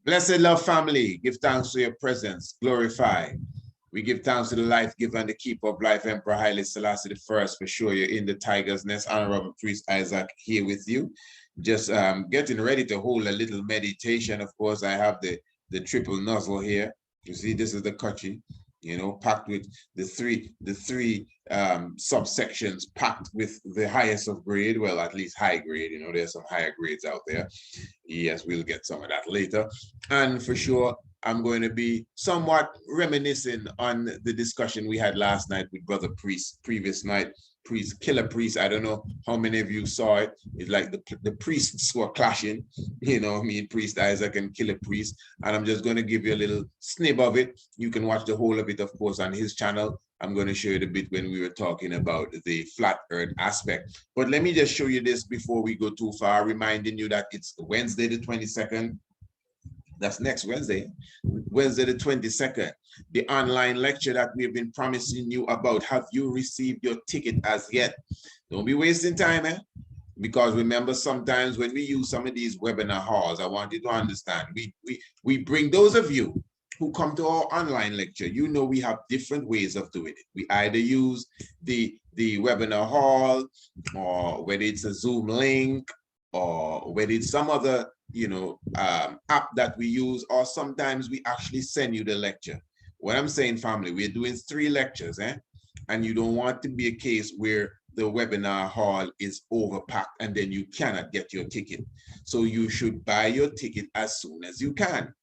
Blessed love family, give thanks for your presence, glorify. We give thanks to the life giver and the keeper of life, Emperor Haile Selassie I, for sure you're in the tiger's nest. Honorable Priest Isaac here with you. Just getting ready to hold a little meditation. Of course, I have the triple nozzle here. You see, this is the Kachi, you know, packed with the three subsections, packed with the highest of grade. Well, at least high grade, you know, there's some higher grades out there. Yes, we'll get some of that later. And for sure, I'm going to be somewhat reminiscing on the discussion we had last night with Brother Priest, previous night, Killah Priest. I don't know how many of you saw it. It's like the priests were clashing, you know, me and Priest Isaac and Killah Priest. And I'm just going to give you a little snip of it. You can watch the whole of it, of course, on his channel. I'm going to show you the bit when we were talking about the flat earth aspect. But let me just show you this before we go too far, reminding you that it's Wednesday the 22nd. That's next Wednesday, Wednesday the 22nd, the online lecture that we've been promising you about. Have you received your ticket as yet? Don't be wasting time, because remember, sometimes when we use some of these webinar halls, I want you to understand, we bring those of you who come to our online lecture, you know we have different ways of doing it. We either use the webinar hall, or whether it's a Zoom link, or whether it's some other app that we use, or sometimes we actually send you the lecture. What I'm saying, family, we're doing 3 lectures, and you don't want to be a case where the webinar hall is overpacked and then you cannot get your ticket. So you should buy your ticket as soon as you can.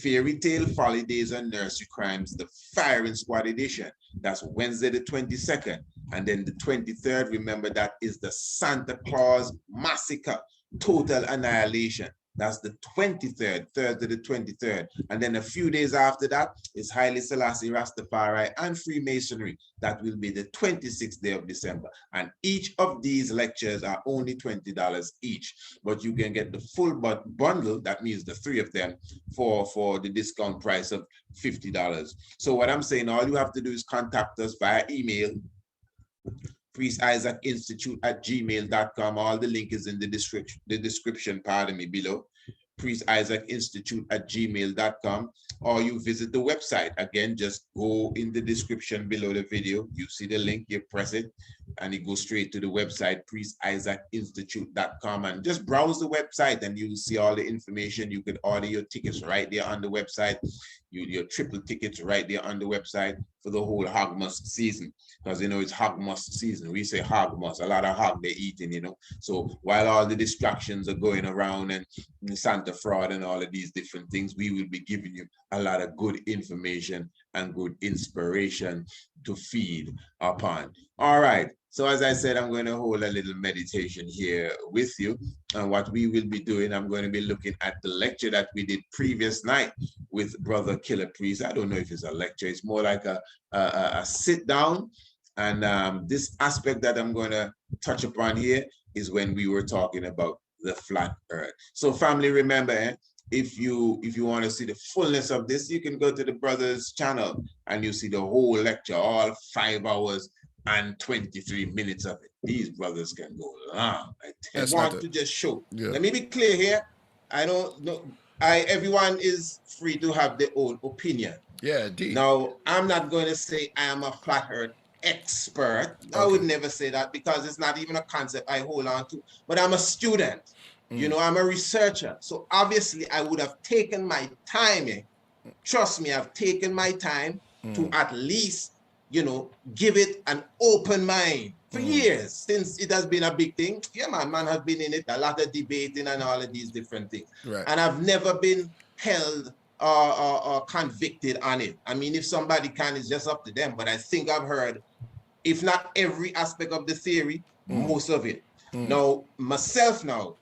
Fairy Tale, Folly Days, and Nursery Crimes, the Firing Squad edition. That's Wednesday the 22nd. And then the 23rd, remember, that is the Santa Claus Massacre, Total Annihilation. That's the 23rd, Thursday the 23rd. And then a few days after that is Haile Selassie, Rastafari, and Freemasonry. That will be the 26th day of December. And each of these lectures are only $20 each. But you can get the full bundle, that means the 3 of them, for the discount price of $50. So what I'm saying, all you have to do is contact us via email, priestIsaacInstitute@gmail.com. All the link is in the description, pardon me, below. priestIsaacInstitute@gmail.com, or you visit the website. Again, just go in the description below the video. You see the link, you press it, and it goes straight to the website, priestIsaacInstitute.com, and just browse the website and you'll see all the information. You can order your tickets right there on the website. Your triple tickets right there on the website for the whole Hogmas season, because you know it's Hogmas season. We say Hogmas, a lot of hog they're eating, you know. So while all the distractions are going around and Santa fraud and all of these different things, we will be giving you a lot of good information and good inspiration to feed upon. All right. So as I said, I'm going to hold a little meditation here with you. And what we will be doing, I'm going to be looking at the lecture that we did previous night with Brother Killah Priest. I don't know if it's a lecture. It's more like a sit down. And this aspect that I'm going to touch upon here is when we were talking about the flat earth. So family, remember, if you want to see the fullness of this, you can go to the brother's channel and you see the whole lecture, all 5 hours and 23 minutes of it. These brothers can go long. I want to just show. Yeah. Let me be clear here. I don't know. Everyone is free to have their own opinion. Yeah, indeed. Now, I'm not going to say I am a flat earth expert. Okay. I would never say that, because it's not even a concept I hold on to. But I'm a student. You know, I'm a researcher. So obviously I would have taken my time. Trust me, I've taken my time to at least, you know, give it an open mind for years, since it has been a big thing. Yeah, man has been in it, a lot of debating and all of these different things. Right. And I've never been held or convicted on it. I mean, if somebody can, it's just up to them. But I think I've heard, if not every aspect of the theory, most of it. Now, myself now,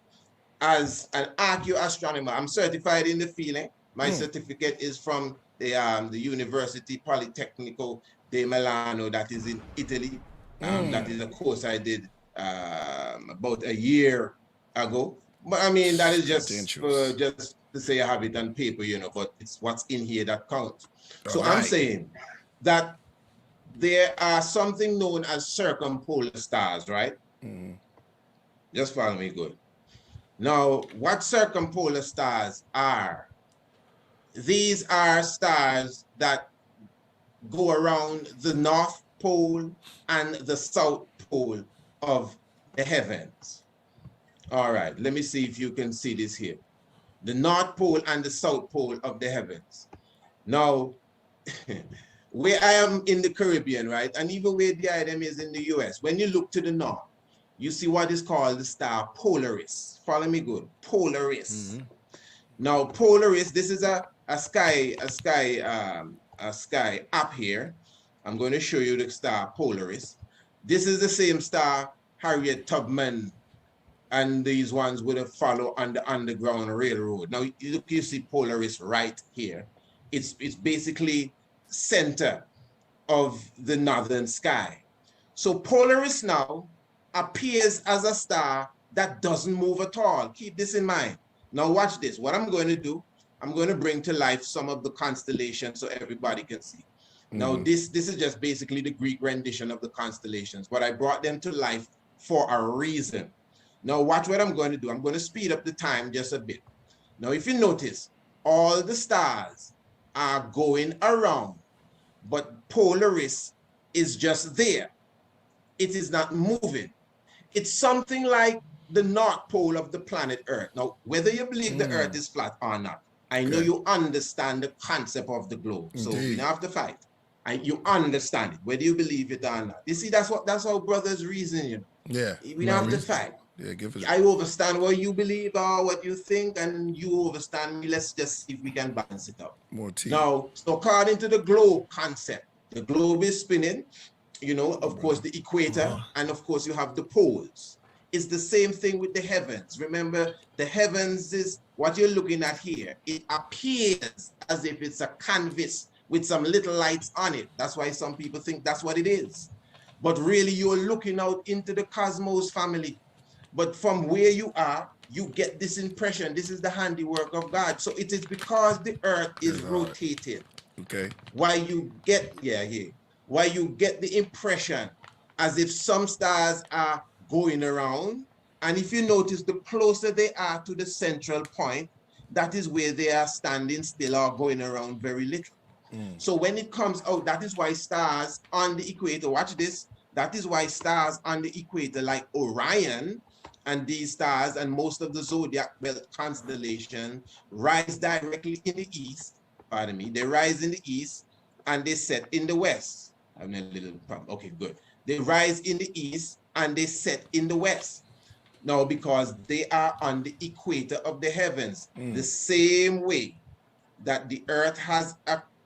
as an ARCHAEOASTRONOMER, I'm certified in the field. My certificate is from the University Politecnico de Milano, that is in Italy. That is a course I did about a year ago. But I mean, that is just just to say I have it on paper, you know, but it's what's in here that counts. So I'm saying that there are something known as circumpolar stars, right? Just follow me good. Now, what circumpolar stars are these are stars that go around the North Pole and the South Pole of the heavens. All right, let me see if you can see this here. The North Pole and the South Pole of the heavens. Now, where I am in the Caribbean, right, and even where the item is in the US, when you look to the north, you see what is called the star Polaris. Follow me good, Polaris. Now, Polaris, this is a sky up here. I'm going to show you the star Polaris. This is the same star Harriet Tubman and these ones would have followed on the Underground Railroad. Now, you see Polaris right here. It's basically center of the northern sky. So Polaris now appears as a star that doesn't move at all. Keep this in mind. Now watch this. What I'm going to do, I'm going to bring to life some of the constellations so everybody can see. Now this is just basically the Greek rendition of the constellations, but I brought them to life for a reason. Now watch what I'm going to do. I'm going to speed up the time just a bit. Now if you notice, all the stars are going around, but Polaris is just there. It is not moving. It's something like the North Pole of the planet Earth. Now, whether you believe the Earth is flat or not, I know you understand the concept of the globe. So we don't have to fight. And you understand it, whether you believe it or not. You see, that's how brothers reason, you know. Yeah. We don't have to fight. Yeah, I understand what you believe or what you think, and you understand me. Let's just see if we can balance it out. More tea. Now, so according to the globe concept, the globe is spinning, you know, of course, the equator, and of course, you have the poles. It's the same thing with the heavens. Remember, the heavens is what you're looking at here. It appears as if it's a canvas with some little lights on it. That's why some people think that's what it is. But really, you're looking out into the cosmos, family. But from where you are, you get this impression. This is the handiwork of God. So it is because the earth is rotating. Okay. Why you get, why you get the impression as if some stars are going around. And if you notice, the closer they are to the central point, that is where they are standing still or going around very little. So when it comes out, that is why stars on the equator, watch this, that is why stars on the equator like Orion and these stars and most of the zodiac belt constellation rise directly in the east, pardon me, they rise in the east and they set in the west. I'm a little problem. Okay, good. They rise in the east and they set in the west. Now, because they are on the equator of the heavens, the same way that the earth has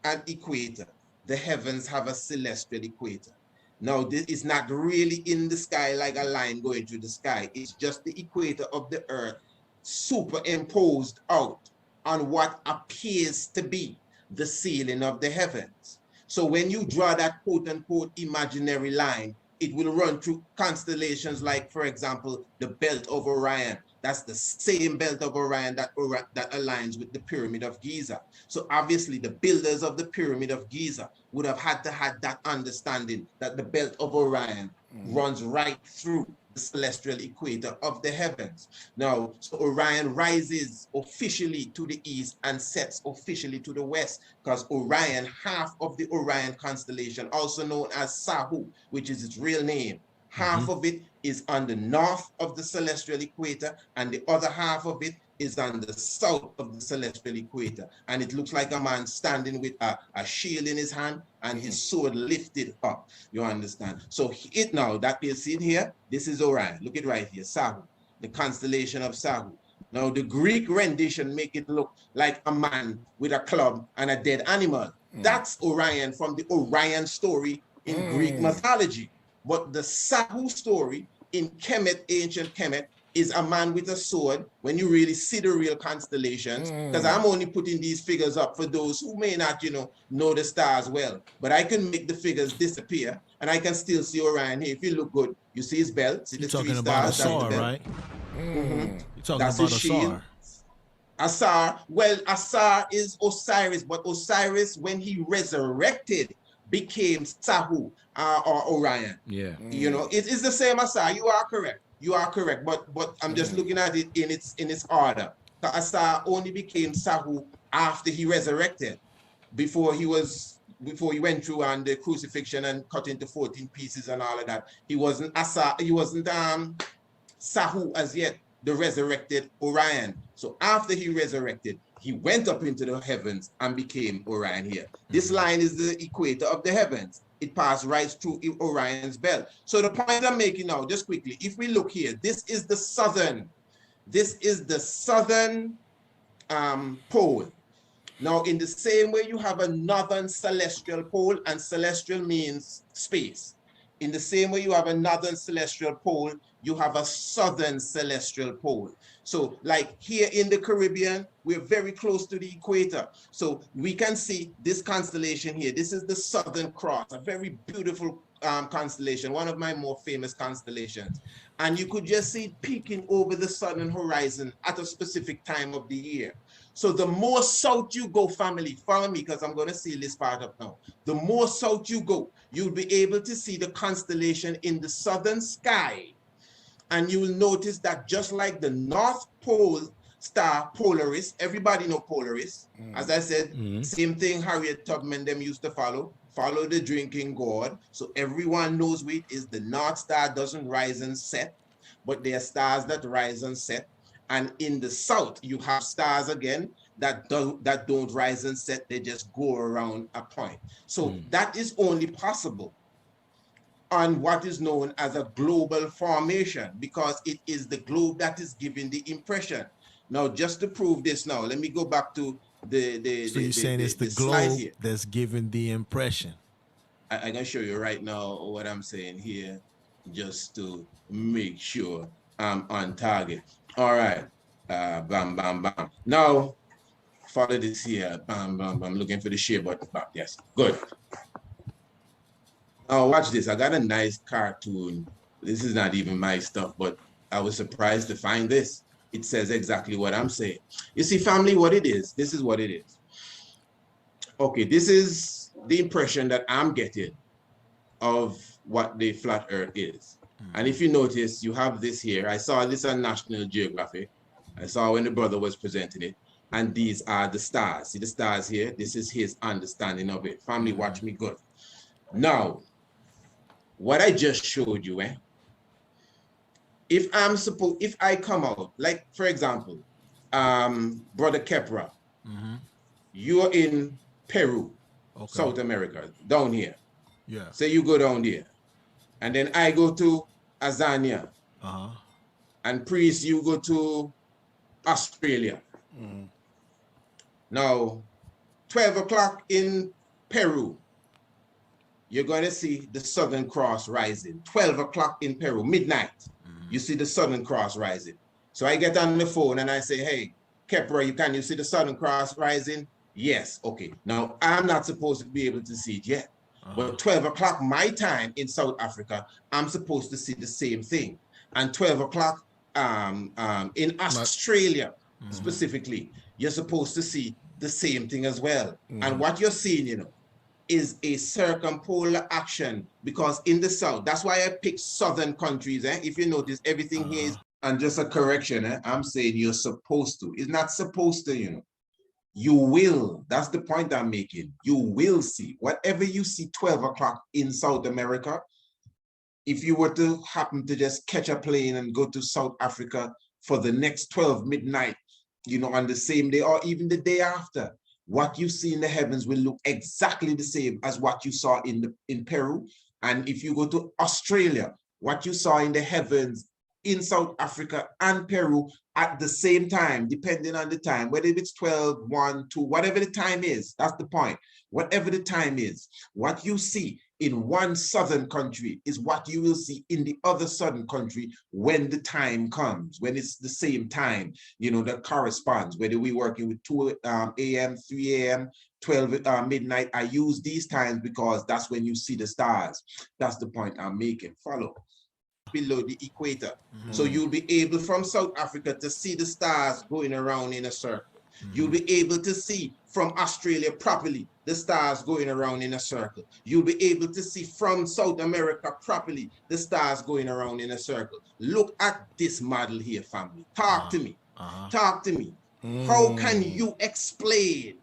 an equator, the heavens have a celestial equator. Now, this is not really in the sky like a line going through the sky. It's just the equator of the earth superimposed out on what appears to be the ceiling of the heavens. So when you draw that quote-unquote imaginary line, it will run through constellations like, for example, the belt of Orion. That's the same belt of Orion that aligns with the Pyramid of Giza. So obviously the builders of the Pyramid of Giza would have had to have that understanding that the belt of Orion runs right through the celestial equator of the heavens. Now, so Orion rises officially to the east and sets officially to the west, because Orion, half of the Orion constellation, also known as Sahu, which is its real name, half of it is on the north of the celestial equator, and the other half of it is on the south of the celestial equator. And it looks like a man standing with a shield in his hand and his sword lifted up. You understand? So it now, that you see it here, this is Orion. Look at right here, Sahu, the constellation of Sahu. Now, the Greek rendition make it look like a man with a club and a dead animal. That's Orion from the Orion story in Greek mythology. But the Sahu story in Kemet, ancient Kemet, is a man with a sword when you really see the real constellations. Because I'm only putting these figures up for those who may not, know the stars well. But I can make the figures disappear and I can still see Orion here. If you look good, you see his belt. See the three stars. You're talking about Asar, right? You're talking That's about his shield. Asar, well, Asar is Osiris, but Osiris, when he resurrected, became Sahu or Orion. Yeah. It is the same Asar. You are correct. You are correct. But I'm just looking at it in its order. The Asar only became Sahu after he resurrected, before he went through on the crucifixion and cut into 14 pieces and all of that. He wasn't Sahu as yet, the resurrected Orion. So after he resurrected, he went up into the heavens and became Orion here. This line is the equator of the heavens. It passed right through Orion's belt. So the point I'm making now, just quickly, if we look here, this is the southern pole. Now, in the same way you have a northern celestial pole, and celestial means space. In the same way you have a northern celestial pole, you have a southern celestial pole. So like here in the Caribbean, we're very close to the equator. So we can see this constellation here. This is the Southern Cross, a very beautiful constellation, one of my more famous constellations. And you could just see it peeking over the southern horizon at a specific time of the year. So the more south you go, family, follow me because I'm going to seal this part up now. The more south you go, you'll be able to see the constellation in the southern sky. And you will notice that just like the North Pole star Polaris, everybody know Polaris. As I said, same thing Harriet Tubman them used to follow the drinking gourd. So everyone knows it is the North Star doesn't rise and set, but there are stars that rise and set. And in the south, you have stars again that don't rise and set, they just go around a point. So that is only possible on what is known as a global formation, because it is the globe that is giving the impression. Now, just to prove this now, let me go back to So you're saying it's the globe that's giving the impression. I'm gonna show you right now what I'm saying here, just to make sure I'm on target. All right, bam, bam, bam. Now, follow this here, bam, bam, bam. Looking for the share button, bam. Yes, good. Now watch this. I got a nice cartoon. This is not even my stuff, but I was surprised to find this. It says exactly what I'm saying. You see, family, what it is, this is what it is. Okay, this is the impression that I'm getting of what the flat earth is. And if you notice, you have this here. I saw this on National Geographic. I saw when the brother was presenting it. And these are the stars. See the stars here? This is his understanding of it. Family, watch me good. Now, what I just showed you, if I come out, like for example, Brother Kepra, you're in Peru, South America, down here. Yeah. Say you go down there. And then I go to Azania. And Priest, you go to Australia. Now, 12 o'clock in Peru, you're going to see the Southern Cross rising. 12 o'clock in Peru, midnight, you see the Southern Cross rising. So I get on the phone and I say, hey, Kepra, can you see the Southern Cross rising? Yes, okay. Now, I'm not supposed to be able to see it yet. But 12 o'clock my time in South Africa, I'm supposed to see the same thing. And 12 o'clock in Australia, specifically, you're supposed to see the same thing as well. And what you're seeing, you know, is a circumpolar action, because in the south, that's why I picked southern countries. If you notice, everything here is, and just a correction, I'm saying you're supposed to. It's not supposed to, you know. You will. That's the point I'm making. You will see. Whatever you see 12 o'clock in South America, if you were to happen to just catch a plane and go to South Africa for the next 12 midnight, you know, on the same day or even the day after, what you see in the heavens will look exactly the same as what you saw in Peru. And if you go to Australia, what you saw in the heavens in South Africa and Peru at the same time, depending on the time, whether it's 12, 1, 2, whatever the time is, that's the point. Whatever the time is, what you see in one southern country is what you will see in the other southern country when the time comes, when it's the same time, you know, that corresponds, whether we're working with 2 a.m., 3 a.m., 12 midnight. I use these times because that's when you see the stars. That's the point I'm making. Follow. Below the equator. So you'll be able from South Africa to see the stars going around in a circle. You'll be able to see from Australia properly the stars going around in a circle. You'll be able to see from South America properly the stars going around in a circle. Look at this model here, family. Talk to me. Talk to me. How can you explain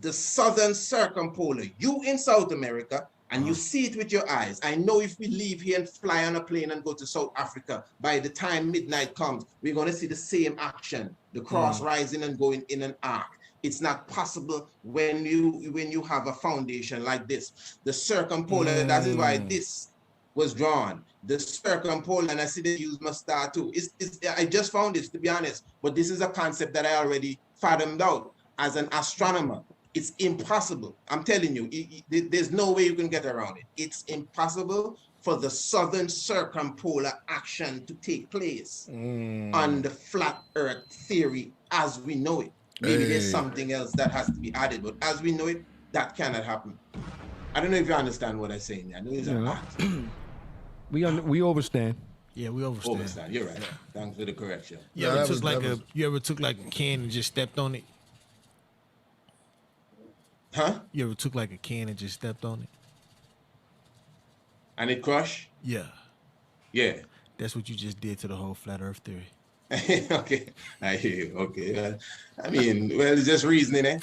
the southern circumpolar, you in South America, and you see it with your eyes? I know if we leave here and fly on a plane and go to South Africa, by the time midnight comes, we're going to see the same action, the cross rising and going in an arc. It's not possible when you have a foundation like this. The circumpolar, that is why this was drawn. The circumpolar, and I see they use my star too. I just found this, to be honest, but this is a concept that I already fathomed out as an astronomer. It's impossible. I'm telling you, there's no way you can get around it. It's impossible for the southern circumpolar action to take place on the flat earth theory as we know it. Maybe there's something else that has to be added, but as we know it, that cannot happen. I don't know if you understand what I'm saying. I know it's a lot. We understand. Yeah, we understand. You're right. Thanks for the correction. You ever took like a can and just stepped on it? Huh? You ever took like a can and just stepped on it? And it crushed? Yeah. Yeah. That's what you just did to the whole flat earth theory. Okay. I hear you. Okay. I mean, well, it's just reasoning, eh?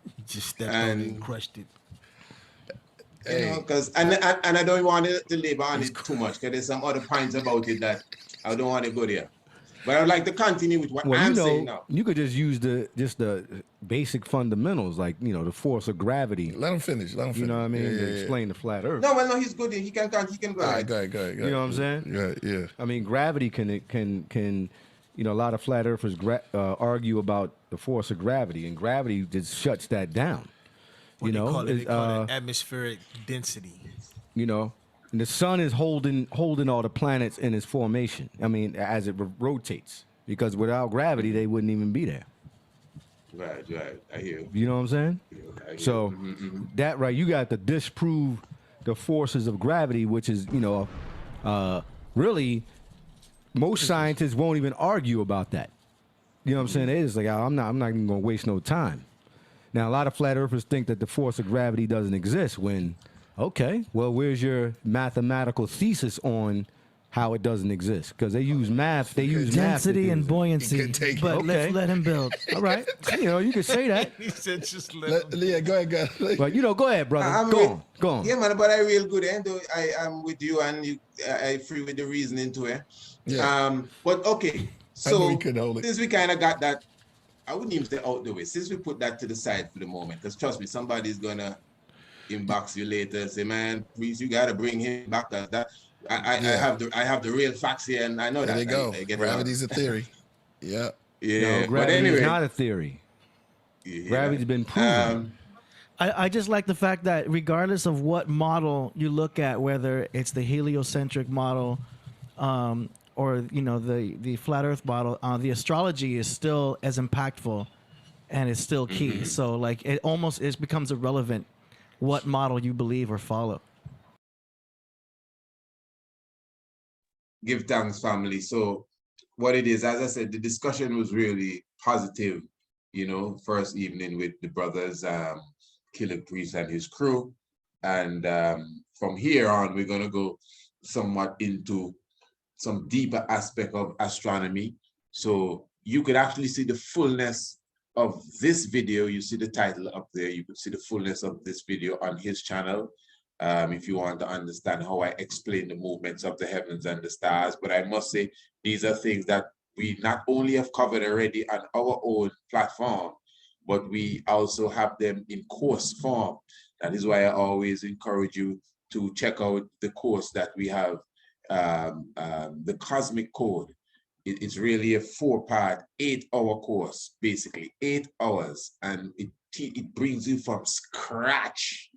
You just stepped on it and crushed it. You know, because and I don't want to labor on it too much, because there's some other points about it that I don't want to go there. But I'd like to continue with what I'm saying now. You could just use the basic fundamentals, like, the force of gravity. Let him finish. You know what I mean? To explain the flat earth. No, he's good. He can go ahead. All right, go ahead. You know what I'm saying? Yeah. I mean, gravity can a lot of flat earthers argue about the force of gravity, and gravity just shuts that down. They call it atmospheric density. And the sun is holding all the planets in its formation. I mean, as it rotates, because without gravity, they wouldn't even be there. Right. I hear you. You know what I'm saying? So that right, you got to disprove the forces of gravity, which is, really, most scientists won't even argue about that. You know what I'm saying? They're just like, I'm not even going to waste no time. Now, a lot of flat earthers think that the force of gravity doesn't exist when, okay, well, where's your mathematical thesis on how it doesn't exist? Because they use math. They use density and buoyancy. But let's let him build. All right. You can say that. He said just let him. Yeah, go ahead. But, go ahead, brother. Go on. Yeah, man, but I real good. I am with you, and I free with the reasoning too. Yeah. But, okay. So, since we kind of got that, I wouldn't even say out the way, since we put that to the side for the moment, because trust me, somebody's going to inbox you later and say, man, please, you got to bring him back. I have the real facts here, and I know that. There you go. Gravity's a theory. Yeah. No, gravity is not a theory. Yeah. Gravity's been proven. I just like the fact that regardless of what model you look at, whether it's the heliocentric model, or the flat Earth model, the astrology is still as impactful, and it's still key. So it becomes irrelevant what model you believe or follow. Give thanks, family. So what it is, as I said, the discussion was really positive. First evening with the brothers, Killah Priest and his crew, and from here on, we're gonna go somewhat into some deeper aspect of astronomy. So you could actually see the fullness of this video. You see the title up there. You could see the fullness of this video on his channel. If you want to understand how I explain the movements of the heavens and the stars. But I must say, these are things that we not only have covered already on our own platform, but we also have them in course form. That is why I always encourage you to check out the course that we have, the Cosmic Code. It's really a 4-part, 8-hour course, basically 8 hours, and it brings you from scratch.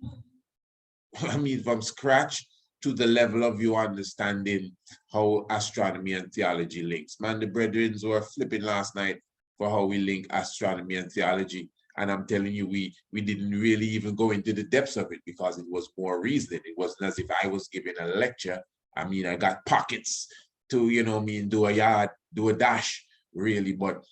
From scratch to the level of you understanding how astronomy and theology links. Man, the brethren were flipping last night for how we link astronomy and theology. And I'm telling you, we didn't really even go into the depths of it because it was more reasoning. It wasn't as if I was giving a lecture. I got pockets to, do a yard, do a dash, really. But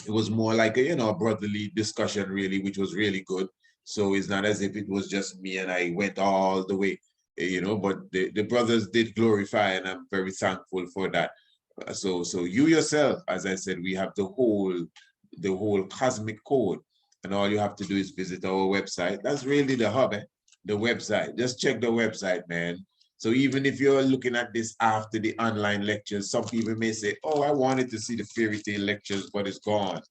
it was more like a, brotherly discussion, really, which was really good. So it's not as if it was just me and I went all the way, but the brothers did glorify, and I'm very thankful for that. So you yourself, as I said, we have the whole the whole cosmic code. And all you have to do is visit our website. That's really the hub, the website. Just check the website, man. So even if you're looking at this after the online lectures, some people may say, oh, I wanted to see the fairy tale lectures, but it's gone.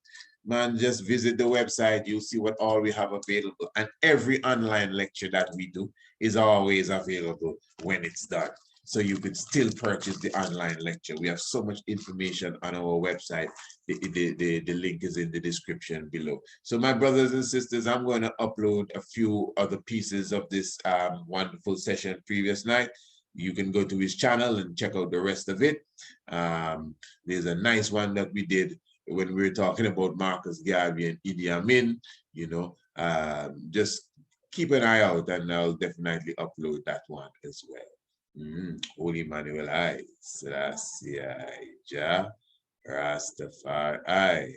Man, just visit the website. You'll see what all we have available. And every online lecture that we do is always available when it's done. So you could still purchase the online lecture. We have so much information on our website. The link is in the description below. So my brothers and sisters, I'm going to upload a few other pieces of this wonderful session previous night. You can go to his channel and check out the rest of it. There's a nice one that we did when we were talking about Marcus Garvey and Idi Amin. You know, just keep an eye out, and I'll definitely upload that one as well. Holy Emmanuel, I, Selassie, Jah, Rastafari,